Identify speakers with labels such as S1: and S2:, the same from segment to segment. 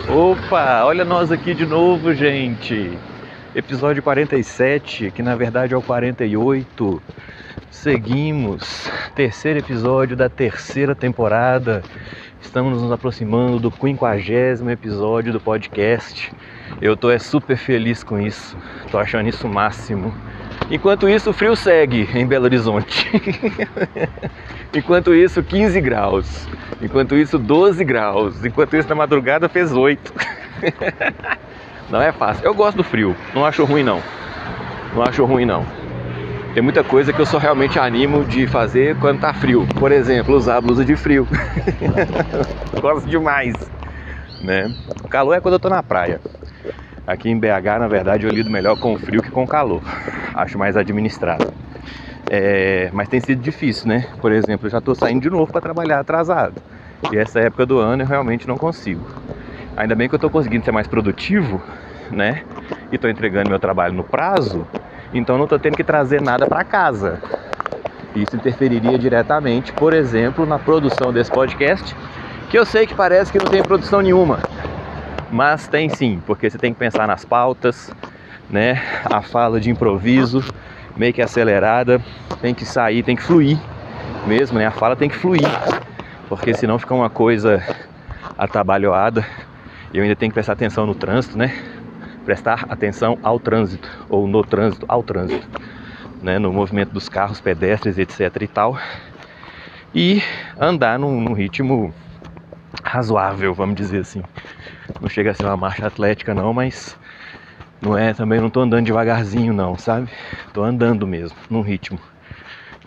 S1: Opa, olha nós aqui de novo, gente. Episódio 47, que na verdade é o 48. Seguimos, terceiro episódio da terceira temporada. Estamos nos aproximando do 50º episódio do podcast. Eu tô super feliz com isso, tô achando isso o máximo. Enquanto isso, o frio segue em Belo Horizonte. Enquanto isso, 15 graus. Enquanto isso, 12 graus. Enquanto isso, na madrugada fez 8. Não é fácil. Eu gosto do frio, não acho ruim não. Não acho ruim não. Tem muita coisa que eu só realmente animo de fazer quando tá frio. Por exemplo, usar blusa de frio. Gosto demais, né? O calor é quando eu tô na praia. Aqui em BH, na verdade, eu lido melhor com o frio que com o calor. Acho mais administrado. Mas tem sido difícil, né? Por exemplo, eu já estou saindo de novo para trabalhar atrasado. E essa época do ano eu realmente não consigo. Ainda bem que eu estou conseguindo ser mais produtivo, né? E estou entregando meu trabalho no prazo. Então não estou tendo que trazer nada para casa. Isso interferiria diretamente, por exemplo, na produção desse podcast, que eu sei que parece que não tem produção nenhuma. Mas tem sim, porque você tem que pensar nas pautas, né? A fala de improviso, meio que acelerada, tem que sair, tem que fluir mesmo, né? A fala tem que fluir, porque senão fica uma coisa atabalhoada. E eu ainda tenho que prestar atenção no trânsito, né? Prestar atenção ao trânsito, ou no trânsito, ao trânsito, né? No movimento dos carros, pedestres, etc e tal. E andar num ritmo razoável, vamos dizer assim. Não chega a ser uma marcha atlética não, mas também não tô andando devagarzinho não, sabe? Tô andando mesmo, num ritmo,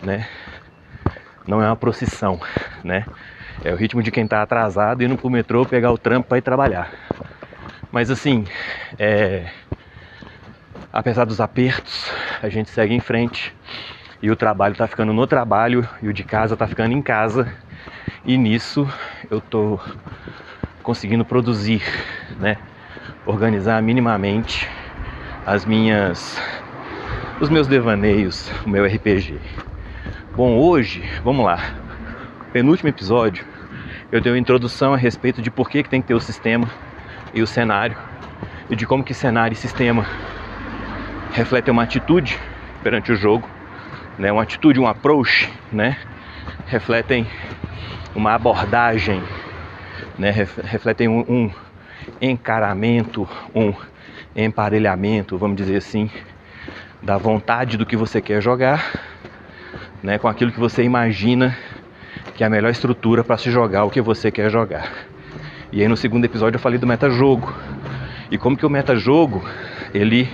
S1: né? Não é uma procissão, né? É o ritmo de quem tá atrasado, indo pro metrô, pegar o trampo pra ir trabalhar. Mas assim, apesar dos apertos, a gente segue em frente. E o trabalho tá ficando no trabalho, e o de casa tá ficando em casa. E nisso eu tô conseguindo produzir, né? Organizar minimamente os meus devaneios, o meu RPG. Bom, hoje, vamos lá. Penúltimo episódio, eu dei uma introdução a respeito de por que tem que ter o sistema e o cenário, e de como que cenário e sistema refletem uma atitude perante o jogo, né? Uma atitude, um approach, né? Refletem uma abordagem, né? Refletem um encaramento, um emparelhamento, vamos dizer assim, da vontade do que você quer jogar, né? Com aquilo que você imagina que é a melhor estrutura para se jogar o que você quer jogar. E aí no segundo episódio eu falei do metajogo. E como que o metajogo, ele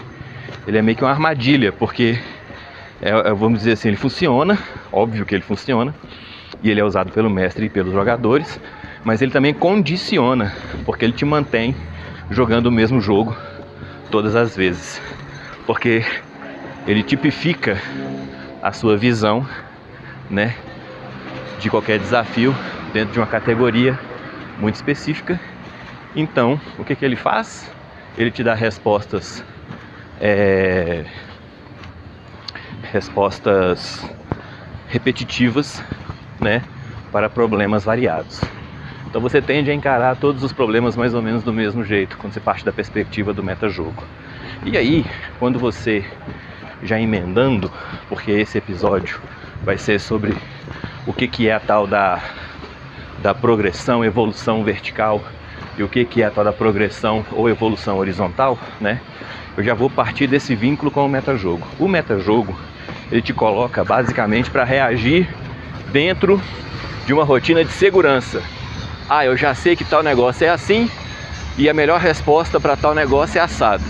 S1: é meio que uma armadilha, porque, vamos dizer assim, ele funciona, óbvio que ele funciona, e ele é usado pelo mestre e pelos jogadores, mas ele também condiciona, porque ele te mantém jogando o mesmo jogo todas as vezes. Porque ele tipifica a sua visão, né, de qualquer desafio dentro de uma categoria muito específica. Então, o que ele faz? Ele te dá respostas repetitivas, né, para problemas variados. Então você tende a encarar todos os problemas mais ou menos do mesmo jeito, quando você parte da perspectiva do metajogo. E aí, quando você já emendando, porque esse episódio vai ser sobre o que é a tal da progressão, evolução vertical, e o que é a tal da progressão ou evolução horizontal, né? Eu já vou partir desse vínculo com o metajogo. O metajogo, ele te coloca basicamente para reagir dentro de uma rotina de segurança. Eu já sei que tal negócio é assim, e a melhor resposta para tal negócio é assado.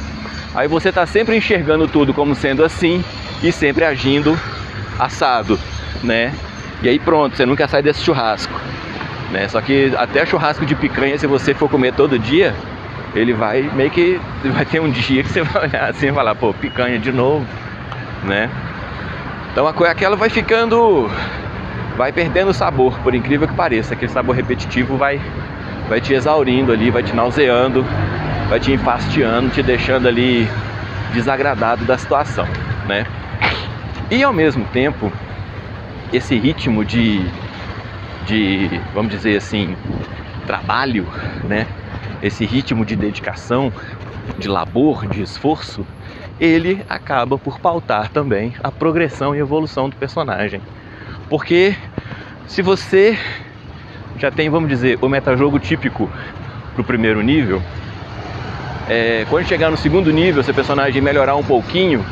S1: Aí você está sempre enxergando tudo como sendo assim e sempre agindo assado, né? E aí pronto, você nunca sai desse churrasco, né? Só que até churrasco de picanha, se você for comer todo dia, ele vai ter um dia que você vai olhar assim e falar, pô, picanha de novo, né? Então aquela vai perdendo o sabor, por incrível que pareça. Aquele sabor repetitivo vai te exaurindo ali, vai te nauseando, vai te enfastiando, te deixando ali desagradado da situação, né? E ao mesmo tempo, esse ritmo de vamos dizer assim, trabalho, né? esse ritmo de dedicação, de labor, de esforço, ele acaba por pautar também a progressão e evolução do personagem. Porque se você já tem, vamos dizer, o metajogo típico pro primeiro nível, quando chegar no segundo nível, seu personagem melhorar um pouquinho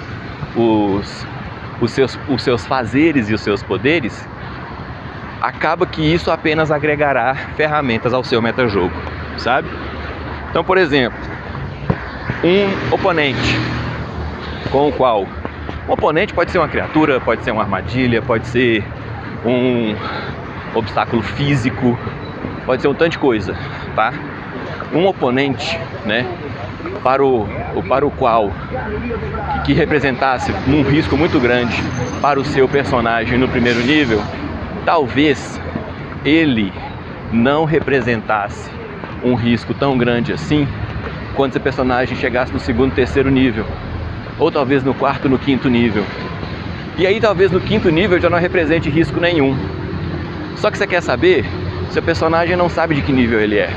S1: os seus fazeres e os seus poderes, acaba que isso apenas agregará ferramentas ao seu metajogo, sabe? Então, por exemplo, um oponente com o qual... Um oponente pode ser uma criatura, pode ser uma armadilha, pode ser um obstáculo físico, pode ser um tanto de coisa, tá? Um oponente, né, para o qual que representasse um risco muito grande para o seu personagem no primeiro nível, talvez ele não representasse um risco tão grande assim quando seu personagem chegasse no segundo, terceiro nível, ou talvez no quarto, no quinto nível. E aí talvez no quinto nível já não represente risco nenhum. Só que você quer saber? Seu personagem não sabe de que nível ele é.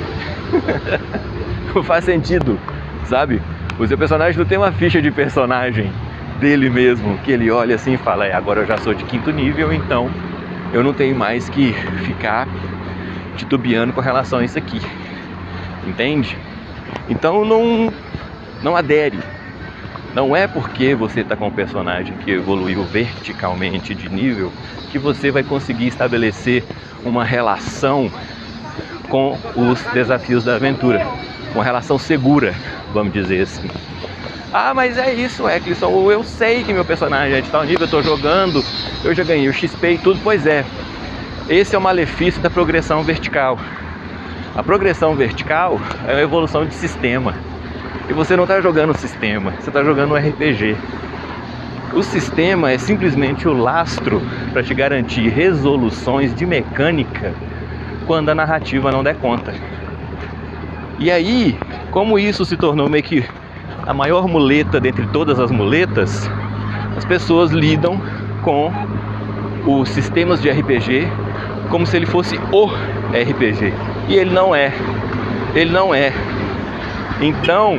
S1: Não faz sentido, sabe? O seu personagem não tem uma ficha de personagem dele mesmo, que ele olha assim e fala, agora eu já sou de quinto nível, então eu não tenho mais que ficar titubeando com relação a isso aqui. Entende? Então não adere. Não é porque você está com um personagem que evoluiu verticalmente de nível que você vai conseguir estabelecer uma relação com os desafios da aventura. Uma relação segura, vamos dizer assim. Ah, mas é isso, Eccleston, eu sei que meu personagem é de tal nível, eu estou jogando, eu já ganhei o XP e tudo. Pois é, esse é o malefício da progressão vertical. A progressão vertical é uma evolução de sistema. E você não está jogando o sistema, você está jogando um RPG. O sistema é simplesmente o lastro para te garantir resoluções de mecânica quando a narrativa não der conta. E aí, como isso se tornou meio que a maior muleta dentre todas as muletas, as pessoas lidam com os sistemas de RPG como se ele fosse o RPG. E ele não é. Ele não é. Então,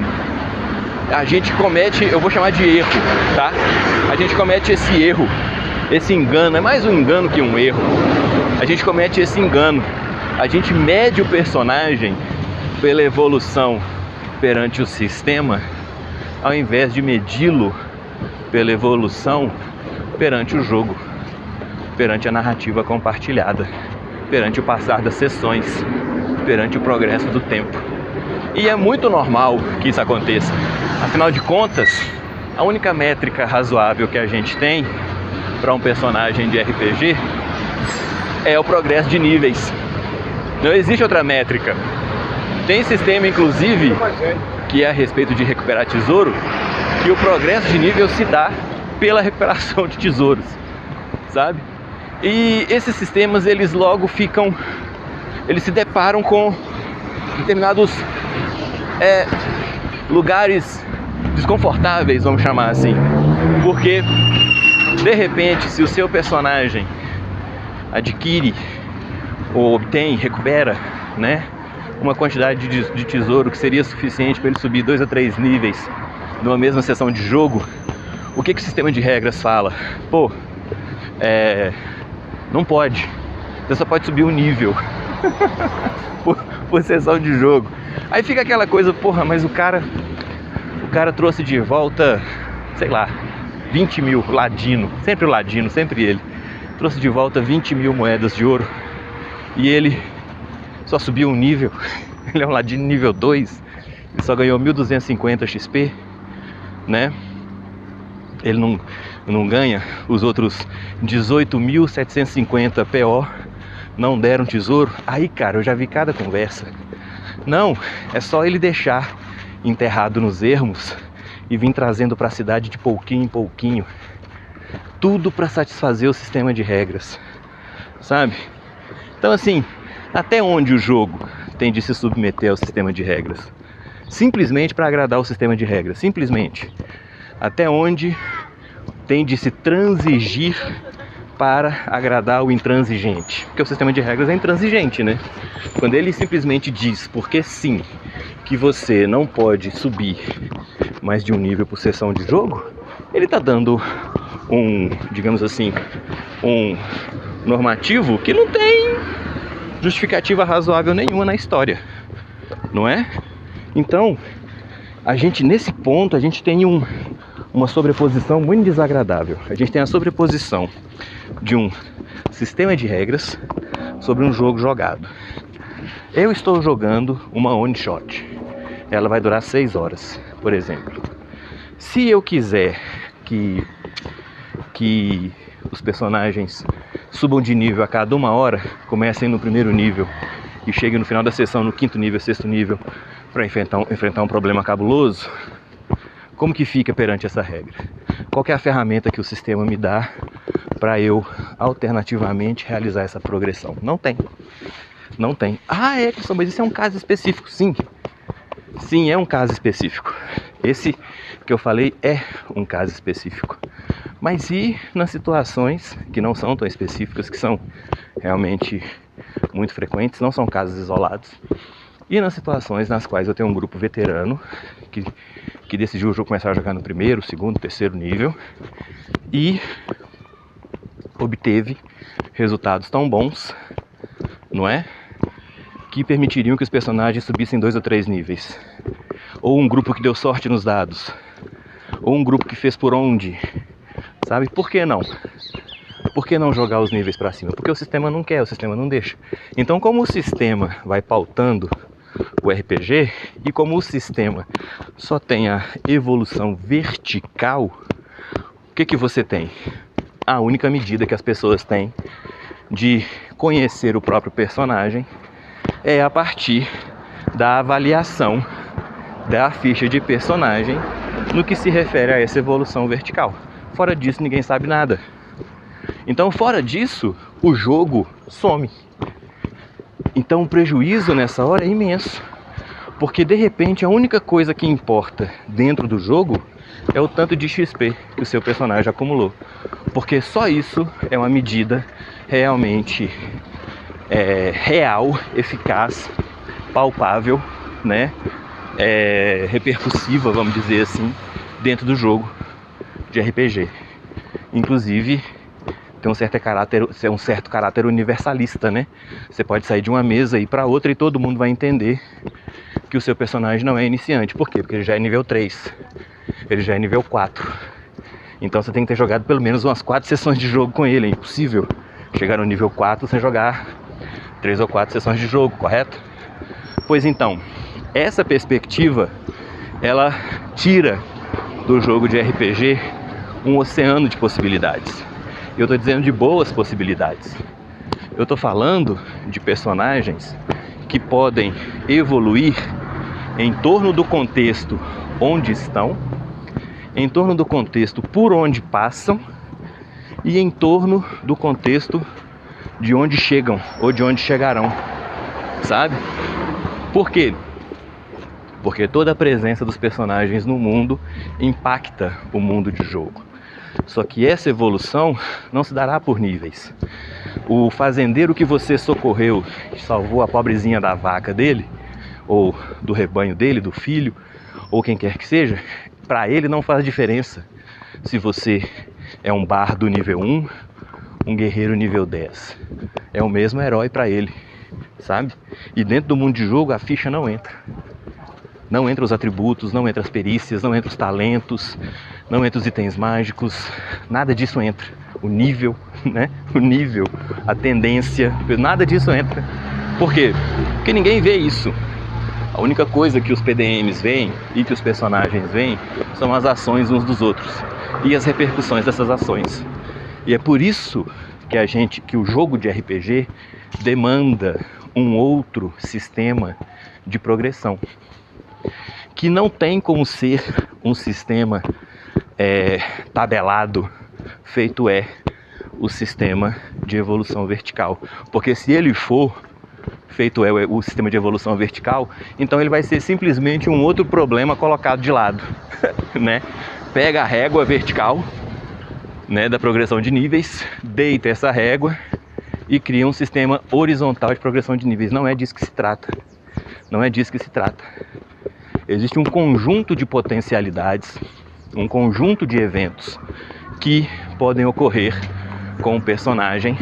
S1: a gente comete, eu vou chamar de erro, tá? A gente comete esse erro, esse engano, é mais um engano que um erro. A gente comete esse engano. A gente mede o personagem pela evolução perante o sistema, ao invés de medi-lo pela evolução perante o jogo, perante a narrativa compartilhada, perante o passar das sessões, perante o progresso do tempo. E é muito normal que isso aconteça. Afinal de contas, a única métrica razoável que a gente tem para um personagem de RPG é o progresso de níveis. Não existe outra métrica. Tem sistema, inclusive, que é a respeito de recuperar tesouro, que o progresso de nível se dá pela recuperação de tesouros, sabe? E esses sistemas, eles logo ficam... Eles se deparam com determinados lugares desconfortáveis, vamos chamar assim. Porque, de repente, se o seu personagem adquire ou obtém, recupera, né, uma quantidade de tesouro que seria suficiente para ele subir 2 a 3 níveis numa mesma sessão de jogo, o que o sistema de regras fala? Pô, não pode. Você só pode subir um nível por sessão de jogo. Aí fica aquela coisa, porra, mas o cara trouxe de volta, sei lá, 20 mil, ladino, sempre ele. Trouxe de volta 20 mil moedas de ouro e ele só subiu um nível. Ele é um ladino nível 2, ele só ganhou 1250 XP, né? Ele não ganha os outros 18.750 PO, não deram tesouro. Aí, cara, eu já vi cada conversa. Não, é só ele deixar enterrado nos ermos e vir trazendo para a cidade de pouquinho em pouquinho. Tudo para satisfazer o sistema de regras, sabe? Então, assim, até onde o jogo tem de se submeter ao sistema de regras? Simplesmente para agradar o sistema de regras, simplesmente. Até onde tem de se transigir para agradar o intransigente? Porque o sistema de regras é intransigente, né? Quando ele simplesmente diz, porque sim, que você não pode subir mais de um nível por sessão de jogo, ele está dando digamos assim, um normativo que não tem justificativa razoável nenhuma na história, não é? Então, nesse ponto, a gente tem uma sobreposição muito desagradável. A gente tem a sobreposição de um sistema de regras sobre um jogo jogado. Eu estou jogando uma one shot. Ela vai durar 6 horas, por exemplo. Se eu quiser que os personagens subam de nível a cada 1 hora, comecem no primeiro nível e cheguem no final da sessão no 5º nível, 6º nível, para enfrentar um problema cabuloso, como que fica perante essa regra? Qual que é a ferramenta que o sistema me dá para eu alternativamente realizar essa progressão? Não tem. Não tem. Ah, Eckson, mas isso é um caso específico. Sim. Sim, é um caso específico. Esse que eu falei é um caso específico. Mas e nas situações que não são tão específicas, que são realmente muito frequentes, não são casos isolados, e nas situações nas quais eu tenho um grupo veterano que decidiu o jogo começar a jogar no 1º, 2º, 3º nível e obteve resultados tão bons, não é? Que permitiriam que os personagens subissem 2 ou 3 níveis. Ou um grupo que deu sorte nos dados. Ou um grupo que fez por onde. Sabe? Por que não? Por que não jogar os níveis para cima? Porque o sistema não quer, o sistema não deixa. Então, como o sistema vai pautando o RPG e como o sistema só tem a evolução vertical, o que você tem? A única medida que as pessoas têm de conhecer o próprio personagem é a partir da avaliação da ficha de personagem no que se refere a essa evolução vertical. Fora disso, ninguém sabe nada. Então, fora disso, o jogo some. Então, o prejuízo nessa hora é imenso. Porque, de repente, a única coisa que importa dentro do jogo é o tanto de XP que o seu personagem acumulou. Porque só isso é uma medida realmente real, eficaz, palpável, né? Repercussiva, vamos dizer assim, dentro do jogo de RPG. Inclusive, tem um certo caráter universalista, né? Você pode sair de uma mesa e ir para outra e todo mundo vai entender que o seu personagem não é iniciante. Por quê? Porque ele já é nível 3, ele já é nível 4. Então você tem que ter jogado pelo menos umas 4 sessões de jogo com ele. É impossível chegar no nível 4 sem jogar 3 ou 4 sessões de jogo, correto? Pois então, essa perspectiva, ela tira do jogo de RPG um oceano de possibilidades. Eu estou dizendo de boas possibilidades. Eu estou falando de personagens que podem evoluir em torno do contexto onde estão, em torno do contexto por onde passam e em torno do contexto de onde chegam ou de onde chegarão, sabe? Por quê? Porque toda a presença dos personagens no mundo impacta o mundo de jogo. Só que essa evolução não se dará por níveis. O fazendeiro que você socorreu, que salvou a pobrezinha da vaca dele, ou do rebanho dele, do filho, ou quem quer que seja, para ele não faz diferença se você é um bardo nível 1, um guerreiro nível 10. É o mesmo herói para ele, sabe? E dentro do mundo de jogo a ficha não entra. Não entra os atributos, não entra as perícias, não entra os talentos, não entra os itens mágicos, nada disso entra. O nível, né? O nível, a tendência, nada disso entra. Por quê? Porque ninguém vê isso. A única coisa que os PDMs veem e que os personagens veem são as ações uns dos outros e as repercussões dessas ações. E é por isso que o jogo de RPG demanda um outro sistema de progressão, que não tem como ser um sistema tabelado, feito o sistema de evolução vertical. Porque se ele for feito o sistema de evolução vertical, então ele vai ser simplesmente um outro problema colocado de lado, né? Pega a régua vertical, né, da progressão de níveis, deita essa régua e cria um sistema horizontal de progressão de níveis. Não é disso que se trata. Não é disso que se trata. Existe um conjunto de potencialidades, um conjunto de eventos que podem ocorrer com o personagem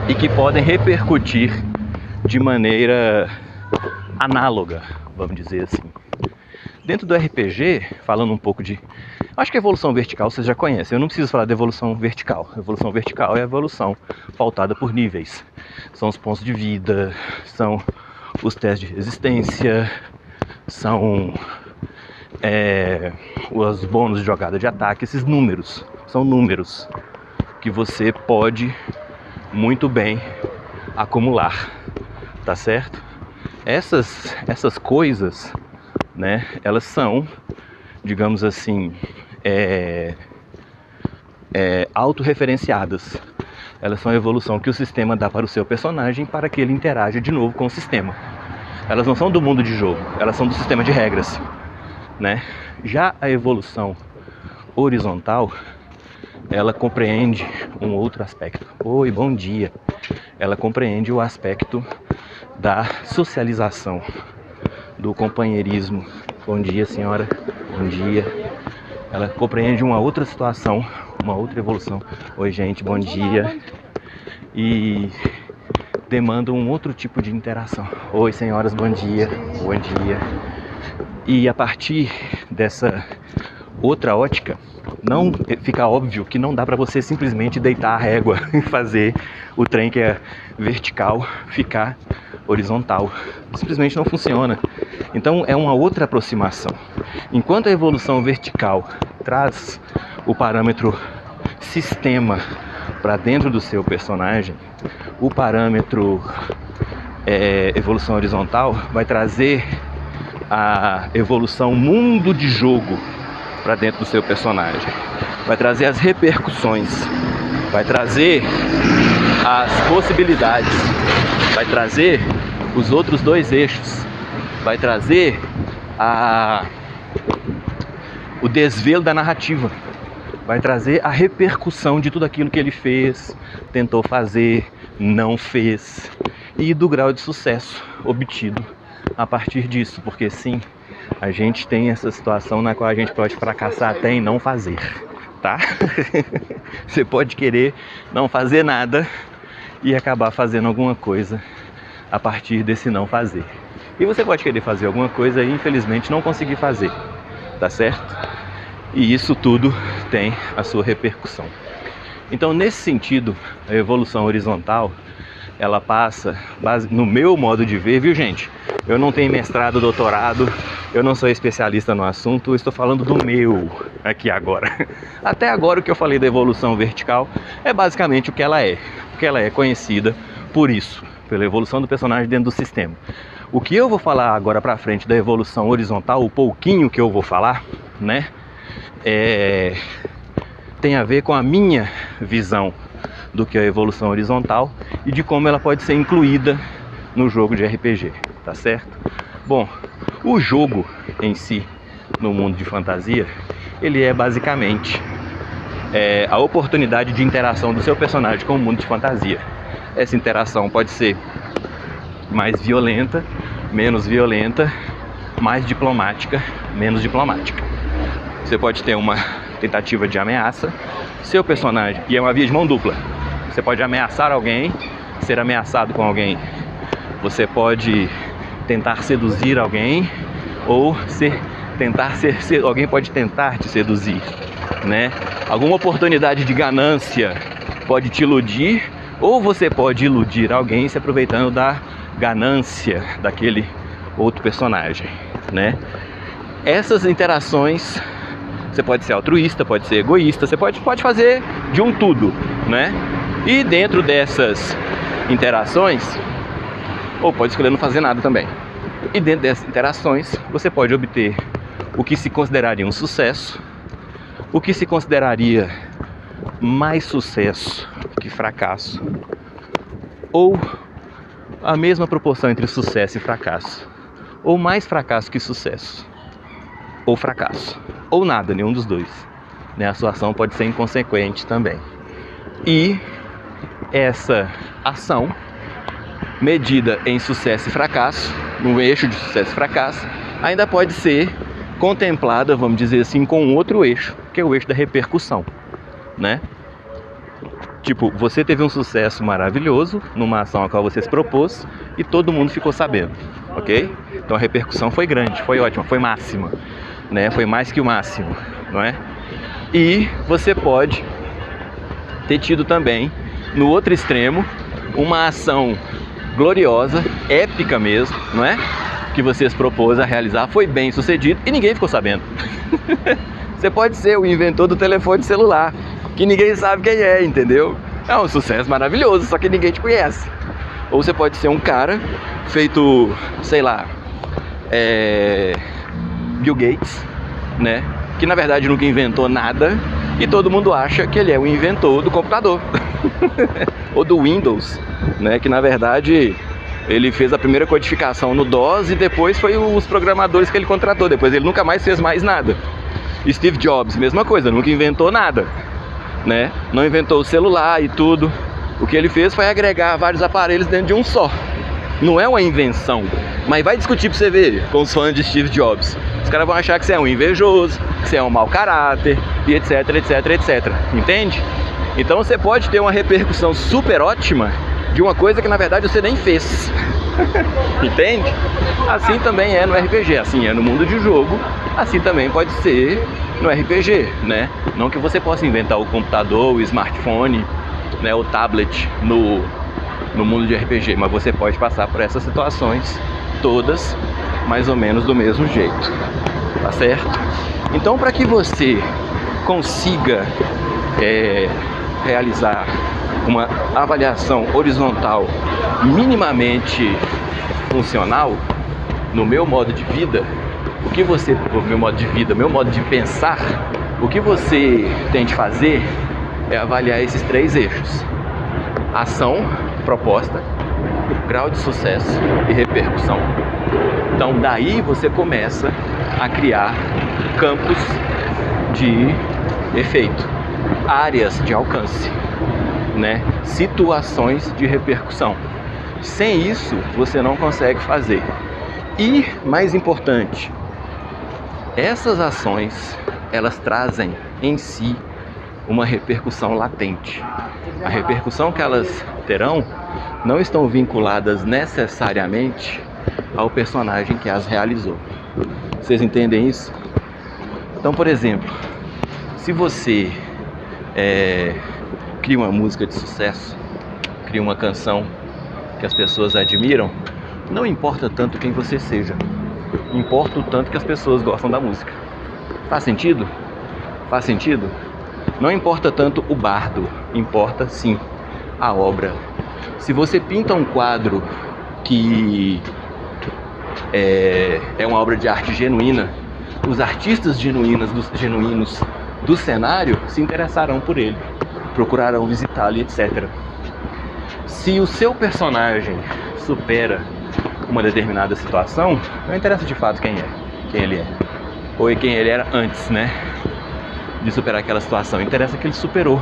S1: e que podem repercutir de maneira análoga, vamos dizer assim. Dentro do RPG, falando um pouco de... Acho que a evolução vertical vocês já conhecem, eu não preciso falar de evolução vertical. A evolução vertical é a evolução pautada por níveis. São os pontos de vida, são os testes de resistência, são os bônus de jogada de ataque, esses números. São números que você pode muito bem acumular, tá certo? Essas coisas, né, elas são, digamos assim, autorreferenciadas. Elas são a evolução que o sistema dá para o seu personagem para que ele interaja de novo com o sistema. Elas não são do mundo de jogo, elas são do sistema de regras, né? Já a evolução horizontal, ela compreende um outro aspecto. Oi, bom dia. Ela compreende o aspecto da socialização, do companheirismo. Bom dia, senhora. Bom dia. Ela compreende uma outra situação, uma outra evolução. Oi, gente, bom dia. E demanda um outro tipo de interação. Oi, senhoras, bom dia. Bom dia. E a partir dessa outra ótica, não fica óbvio que não dá para você simplesmente deitar a régua e fazer o trem que é vertical ficar horizontal. Simplesmente não funciona. Então é uma outra aproximação. Enquanto a evolução vertical traz o parâmetro sistema para dentro do seu personagem, o parâmetro evolução horizontal vai trazer a evolução mundo de jogo para dentro do seu personagem. Vai trazer as repercussões, vai trazer as possibilidades, vai trazer os outros dois eixos, vai trazer o desvelo da narrativa, vai trazer a repercussão de tudo aquilo que ele fez, tentou fazer, não fez, e do grau de sucesso obtido a partir disso, porque sim, a gente tem essa situação na qual a gente pode fracassar até em não fazer, tá? Você pode querer não fazer nada e acabar fazendo alguma coisa a partir desse não fazer. E você pode querer fazer alguma coisa e infelizmente não conseguir fazer, tá certo? E isso tudo tem a sua repercussão. Então, nesse sentido, a evolução horizontal, ela passa, no meu modo de ver, viu, gente? Eu não tenho mestrado, doutorado, eu não sou especialista no assunto, eu estou falando do meu aqui agora. Até agora o que eu falei da evolução vertical é basicamente o que ela é. Porque ela é conhecida por isso, pela evolução do personagem dentro do sistema. O que eu vou falar agora pra frente da evolução horizontal, o pouquinho que eu vou falar, né? Tem a ver com a minha visão do que é a evolução horizontal e de como ela pode ser incluída no jogo de RPG, tá certo? Bom, o jogo em si, no mundo de fantasia, ele é basicamente a oportunidade de interação do seu personagem com o mundo de fantasia. Essa interação pode ser mais violenta, menos violenta, mais diplomática, menos diplomática. Você pode ter uma tentativa de ameaça, seu personagem, e é uma via de mão dupla. Você pode ameaçar alguém, ser ameaçado com alguém. Você pode tentar seduzir alguém, ou alguém pode tentar te seduzir, né? Alguma oportunidade de ganância pode te iludir, ou você pode iludir alguém se aproveitando da ganância daquele outro personagem, né? Essas interações, você pode ser altruísta, pode ser egoísta, você pode fazer de um tudo, né? E dentro dessas interações, ou pode escolher não fazer nada também. E dentro dessas interações, você pode obter o que se consideraria um sucesso, o que se consideraria mais sucesso que fracasso, ou a mesma proporção entre sucesso e fracasso, ou mais fracasso que sucesso, ou fracasso, ou nada, nenhum dos dois, né? A sua ação pode ser inconsequente também. E essa ação, medida em sucesso e fracasso, no eixo de sucesso e fracasso, ainda pode ser contemplada, vamos dizer assim, com um outro eixo, que é o eixo da repercussão, né? Tipo, você teve um sucesso maravilhoso numa ação a qual você se propôs e todo mundo ficou sabendo, ok? Então a repercussão foi grande, foi ótima, foi máxima, né? Foi mais que o máximo, não é? E você pode ter tido também, no outro extremo, uma ação gloriosa, épica mesmo, não é? Que você se propôs a realizar, foi bem sucedido e ninguém ficou sabendo. Você pode ser o inventor do telefone celular, que ninguém sabe quem é, entendeu? É um sucesso maravilhoso, só que ninguém te conhece. Ou você pode ser um cara feito, sei lá, Bill Gates, né? Que na verdade nunca inventou nada e todo mundo acha que ele é o inventor do computador. Ou do Windows, né? Que na verdade ele fez a primeira codificação no DOS e depois foi os programadores que ele contratou. Depois ele nunca mais fez mais nada. Steve Jobs, mesma coisa, nunca inventou nada, né? Não inventou o celular e tudo. O que ele fez foi agregar vários aparelhos dentro de um só. Não é uma invenção. Mas vai discutir pra você ver com os fãs de Steve Jobs. Os caras vão achar que você é um invejoso, que você é um mau caráter, e etc, etc, etc. Entende? Então você pode ter uma repercussão super ótima de uma coisa que na verdade você nem fez. Entende? Assim também é no RPG, assim é no mundo de jogo, assim também pode ser no RPG, né? Não que você possa inventar o computador, o smartphone, né, o tablet no mundo de RPG, mas você pode passar por essas situações todas mais ou menos do mesmo jeito, tá certo? Então, para que você consiga realizar uma avaliação horizontal minimamente funcional, no meu modo de vida, meu modo de pensar, o que você tem de fazer é avaliar esses três eixos: ação, proposta, grau de sucesso e repercussão. Então daí você começa a criar campos de efeito, áreas de alcance, né? Situações de repercussão. Sem isso você não consegue fazer. E mais importante, essas ações elas trazem em si uma repercussão latente. A repercussão que elas terão não estão vinculadas necessariamente ao personagem que as realizou. Vocês entendem isso? Então, por exemplo, se você cria uma música de sucesso, cria uma canção que as pessoas admiram, não importa tanto quem você seja, importa o tanto que as pessoas gostam da música. Faz sentido? Faz sentido? Não importa tanto o bardo, importa sim a obra. Se você pinta um quadro que é uma obra de arte genuína, os artistas genuínos do cenário se interessarão por ele, procurarão visitá-lo, etc. Se o seu personagem supera uma determinada situação, não interessa de fato quem ele é, ou quem ele era antes, né, de superar aquela situação. Interessa que ele superou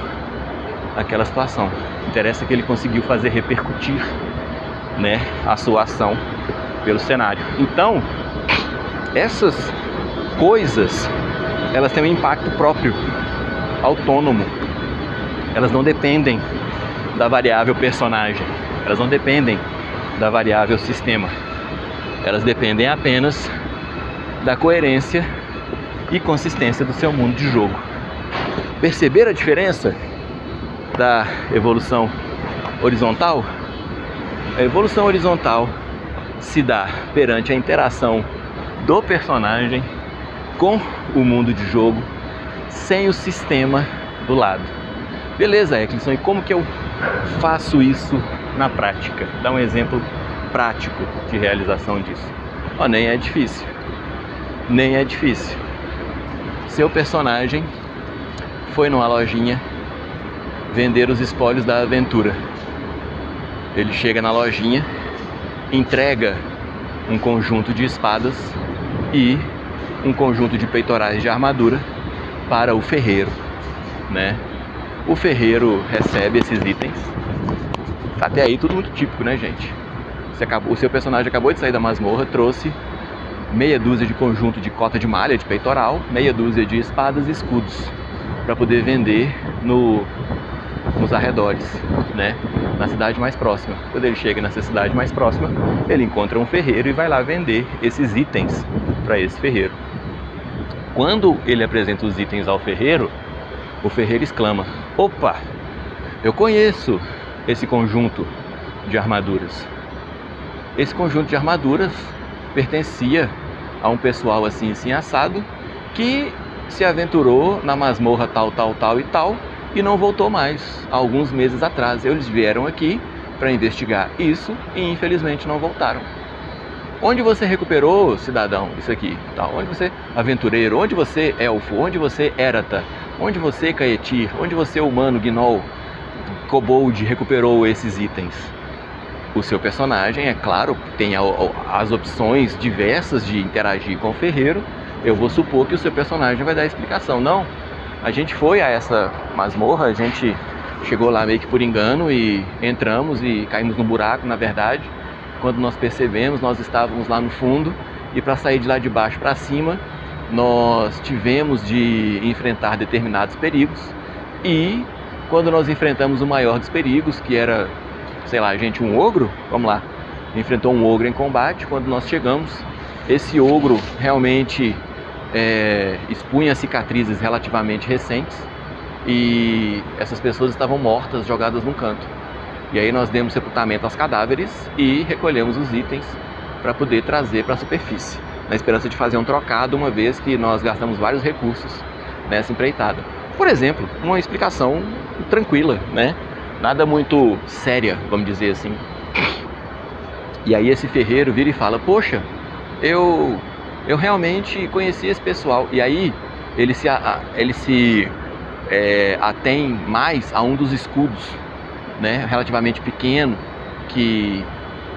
S1: aquela situação. Interessa que ele conseguiu fazer repercutir, né, a sua ação pelo cenário. Então, essas coisas, elas têm um impacto próprio, autônomo. Elas não dependem da variável personagem. Elas não dependem da variável sistema. Elas dependem apenas da coerência e consistência do seu mundo de jogo. Perceber a diferença da evolução horizontal? A evolução horizontal se dá perante a interação do personagem com o mundo de jogo, sem o sistema do lado. Beleza, Eccleston, e como que eu faço isso na prática? Dá um exemplo prático de realização disso. Nem é difícil. Nem é difícil. Seu personagem foi numa lojinha vender os espólios da aventura. Ele chega na lojinha, entrega um conjunto de espadas e um conjunto de peitorais de armadura para o ferreiro, né? O ferreiro recebe esses itens. Até aí tudo muito típico, né, gente? O seu personagem acabou de sair da masmorra, trouxe meia dúzia de conjunto de cota de malha, de peitoral, meia dúzia de espadas e escudos, para poder vender nos arredores, né? Na cidade mais próxima. Quando ele chega nessa cidade mais próxima, ele encontra um ferreiro e vai lá vender esses itens para esse ferreiro. Quando ele apresenta os itens ao ferreiro, o ferreiro exclama: opa, eu conheço esse conjunto de armaduras. Esse conjunto de armaduras pertencia a um pessoal assim, assim, assado, que se aventurou na masmorra tal e não voltou mais. Há alguns meses atrás eles vieram aqui para investigar isso e infelizmente não voltaram. Onde você recuperou, cidadão, isso aqui? Tal? Onde você, aventureiro? Onde você, elfo? Onde você, érata? Onde você, caetir? Onde você, humano, gnoll, kobold, recuperou esses itens? O seu personagem, é claro, tem as opções diversas de interagir com o ferreiro. Eu vou supor que o seu personagem vai dar a explicação. Não, a gente foi a essa masmorra, a gente chegou lá meio que por engano e entramos e caímos no buraco, na verdade. Quando nós percebemos, nós estávamos lá no fundo e para sair de lá de baixo para cima, nós tivemos de enfrentar determinados perigos e quando nós enfrentamos o maior dos perigos, que era, sei lá, gente, um ogro, vamos lá, enfrentou um ogro em combate. Quando nós chegamos, esse ogro realmente expunha cicatrizes relativamente recentes e essas pessoas estavam mortas, jogadas num canto. E aí nós demos sepultamento aos cadáveres e recolhemos os itens para poder trazer para a superfície, na esperança de fazer um trocado, uma vez que nós gastamos vários recursos nessa empreitada. Por exemplo, uma explicação tranquila, né? Nada muito séria, vamos dizer assim. E aí esse ferreiro vira e fala: poxa, eu realmente conheci esse pessoal. E aí ele se atém mais a um dos escudos, né, relativamente pequeno, que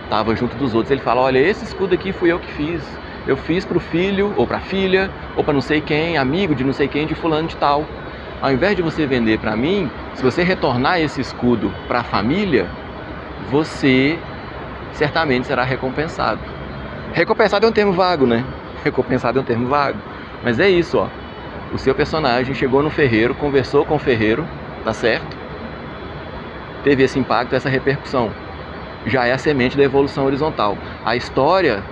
S1: estava junto dos outros. Ele fala: olha, esse escudo aqui fui eu que fiz. Eu fiz para o filho, ou para a filha, ou para não sei quem, amigo de não sei quem, de fulano de tal. Ao invés de você vender para mim, se você retornar esse escudo para a família, você certamente será recompensado. Recompensado é um termo vago, né? Recompensado é um termo vago. Mas é isso, ó. O seu personagem chegou no ferreiro, conversou com o ferreiro, tá certo? Teve esse impacto, essa repercussão. Já é a semente da evolução horizontal. A história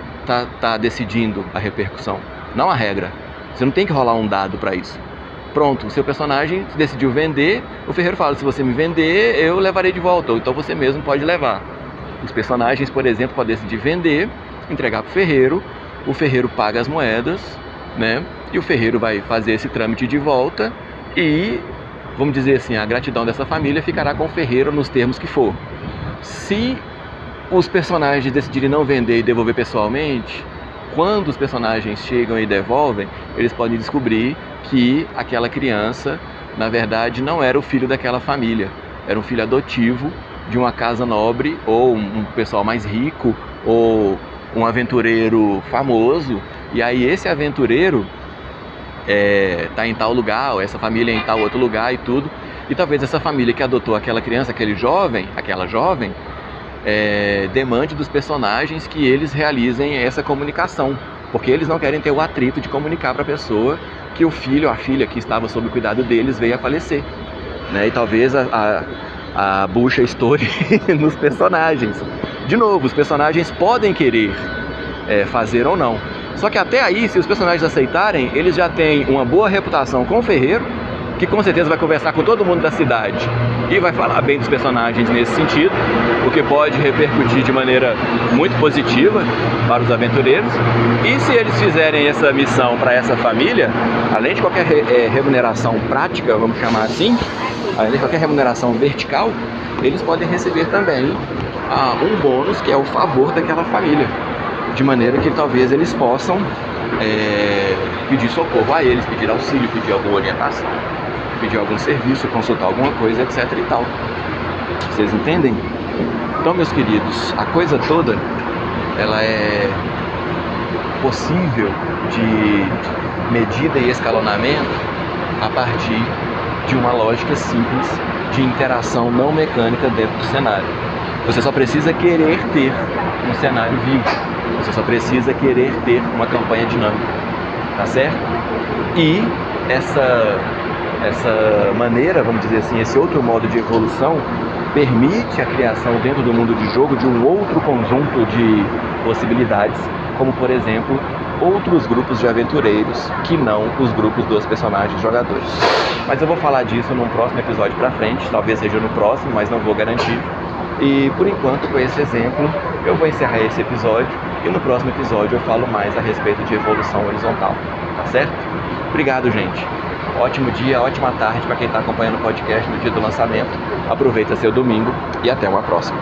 S1: tá decidindo a repercussão, não a regra. Você não tem que rolar um dado para isso. Pronto, o seu personagem decidiu vender, o ferreiro fala: se você me vender, eu levarei de volta, ou então você mesmo pode levar. Os personagens, por exemplo, podem decidir vender, entregar para o ferreiro paga as moedas, né? E o ferreiro vai fazer esse trâmite de volta e, vamos dizer assim, a gratidão dessa família ficará com o ferreiro nos termos que for. Se os personagens decidirem não vender e devolver pessoalmente, quando os personagens chegam e devolvem, eles podem descobrir que aquela criança, na verdade, não era o filho daquela família. Era um filho adotivo de uma casa nobre, ou um pessoal mais rico, ou um aventureiro famoso. E aí esse aventureiro tá em tal lugar, ou essa família em tal outro lugar e tudo. E talvez essa família que adotou aquela criança, aquela jovem, demande dos personagens que eles realizem essa comunicação, porque eles não querem ter o atrito de comunicar para a pessoa que o filho ou a filha que estava sob o cuidado deles veio a falecer, né? E talvez a bucha estoure nos personagens. De novo, os personagens podem querer fazer ou não. Só que até aí, se os personagens aceitarem, eles já têm uma boa reputação com o ferreiro, que com certeza vai conversar com todo mundo da cidade e vai falar bem dos personagens nesse sentido, o que pode repercutir de maneira muito positiva para os aventureiros. E se eles fizerem essa missão para essa família, além de qualquer remuneração prática, vamos chamar assim, além de qualquer remuneração vertical, eles podem receber também um bônus, que é o favor daquela família, de maneira que talvez eles possam pedir socorro a eles, pedir auxílio, pedir alguma orientação, pedir algum serviço, consultar alguma coisa, etc e tal. Vocês entendem? Então, meus queridos, a coisa toda, ela é possível de medida e escalonamento a partir de uma lógica simples de interação não mecânica dentro do cenário. Você só precisa querer ter um cenário vivo. Você só precisa querer ter uma campanha dinâmica, tá certo? E essa maneira, vamos dizer assim, esse outro modo de evolução permite a criação dentro do mundo de jogo de um outro conjunto de possibilidades, como por exemplo, outros grupos de aventureiros que não os grupos dos personagens jogadores. Mas eu vou falar disso num próximo episódio pra frente, talvez seja no próximo, mas não vou garantir. E por enquanto, com esse exemplo, eu vou encerrar esse episódio e no próximo episódio eu falo mais a respeito de evolução horizontal, tá certo? Obrigado, gente. Ótimo dia, ótima tarde para quem está acompanhando o podcast no dia do lançamento. Aproveita seu domingo e até uma próxima.